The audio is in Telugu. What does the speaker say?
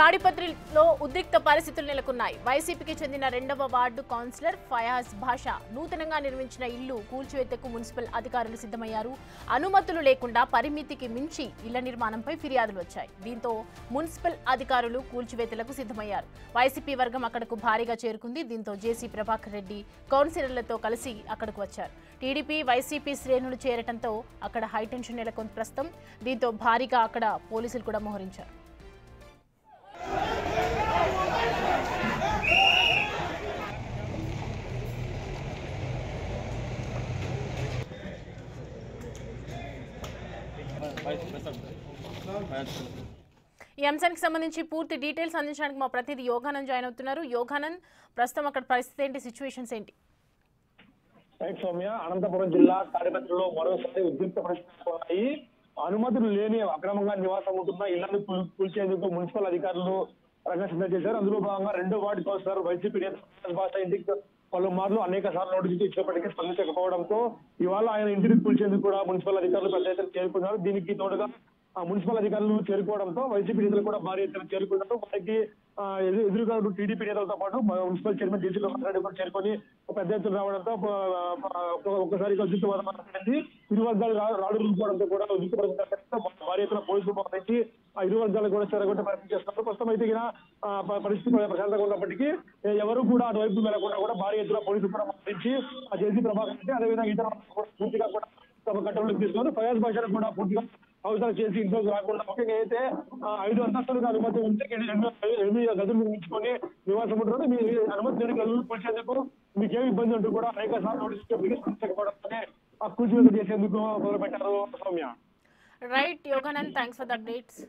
తాడిపత్రిలో ఉద్రిక్త పరిస్థితులు నెలకొన్నాయి. వైసీపీకి చెందిన 2వ వార్డు కౌన్సిలర్ ఫయాజ్ భాషా నూతనంగా నిర్మించిన ఇల్లు కూల్చివేతకు మున్సిపల్ అధికారులు సిద్ధమయ్యారు. అనుమతులు లేకుండా పరిమితికి మించి ఇళ్ల నిర్మాణంపై ఫిర్యాదులు వచ్చాయి. దీంతో మున్సిపల్ అధికారులు కూల్చివేతలకు సిద్ధమయ్యారు. వైసీపీ వర్గం అక్కడకు భారీగా చేరుకుంది. దీంతో జేసీ ప్రభాకర్ రెడ్డి కౌన్సిలర్లతో కలిసి అక్కడకు వచ్చారు. టీడీపీ వైసీపీ శ్రేణులు చేరటంతో అక్కడ హైటెన్షన్ నెలకొంది ప్రస్తుతం. దీంతో భారీగా అక్కడ పోలీసులు కూడా మోహరించారు. ఈ అంశానికి సంబంధించి పూర్తి డీటెయిల్స్ అందించడానికి మా ప్రతినిధి యోగానంద్ జాయిన్ అవుతున్నారు. యోగానంద్, ప్రస్తుతం అక్కడ పరిస్థితి ఏంటి, సిచ్యువేషన్స్ ఏంటి? సౌమ్య, అనంతపురం జిల్లా తాడిపత్రిలో మరోసారి ఉద్రిక్త పరిస్థితులు ఉన్నాయి. అనుమతులు లేని అక్రమంగా నివాసం ఉంటున్న ఇళ్లను కూల్చేందుకు మున్సిపల్ అధికారులు రంగం సిద్ధం చేశారు. అందులో భాగంగా 2వ వార్డు కౌన్సిలర్ వైసీపీ భాష ఇంటికి పలుమార్లు అనేక సార్లు నోటీసులు ఇచ్చినప్పటికీ స్పందించకపోవడంతో ఇవాళ ఆయన ఇంటిని కూల్చేందుకు కూడా మున్సిపల్ అధికారులు పెద్ద ఎత్తున చేరుకున్నారు. దీనికి తోడుగా మున్సిపల్ అధికారులు చేరుకోవడంతో వైసీపీ నేతలు కూడా భారీ ఎత్తున చేరుకున్నారు. వారికి ఎదురుగా టీడీపీ నేతలతో పాటు మున్సిపల్ చైర్మన్ జేసీ ప్రభాకర్ రెడ్డి కూడా చేరుకొని పెద్ద ఎత్తున రావడంతో ఒక్కసారిగా ఉద్రిక్త వాతావరణం ఇరు వర్గాలు రాడు రూపుకోవడంతో కూడా ఉద్రిక్త భారీ ఎత్తున పోలీసులు మోహరించి ఆ ఇరు వర్గాలు కూడా చెరగొట్టే ప్రయత్నం చేస్తున్నారు. ప్రస్తుతం అయితే పరిస్థితి ప్రశాంతంగా ఉన్నప్పటికీ ఎవరు కూడా అటువైపు వెళ్లకుండా కూడా భారీ ఎత్తున పోలీసులు కూడా మోహరించి ఆ జేసీ ప్రభాకర్ రెడ్డి అదేవిధంగా ఇతర పూర్తిగా కూడా తమ కట్టడంలోకి తీసుకున్నారు. ఫయాజ్ భాషను కూడా పూర్తిగా అవసరం చేసి ఇంట్లోకి రాకుండా ముఖ్యంగా అయితే 5 అంతస్తులుగా అనుమతి ఉంటే 8 గదులు నిర్మించుకొని నివాసం ఉంటున్నారు. మీ అనుమతి లేని గదులు కూల్చేందుకు మీకేం ఇబ్బంది ఉంటూ కూడా అనేక సార్లు నోటీసులు ఆ కూల్చివేత చేసేందుకు మొదలుపెట్టారు. Soumya, right Yoganand, thanks for the updates.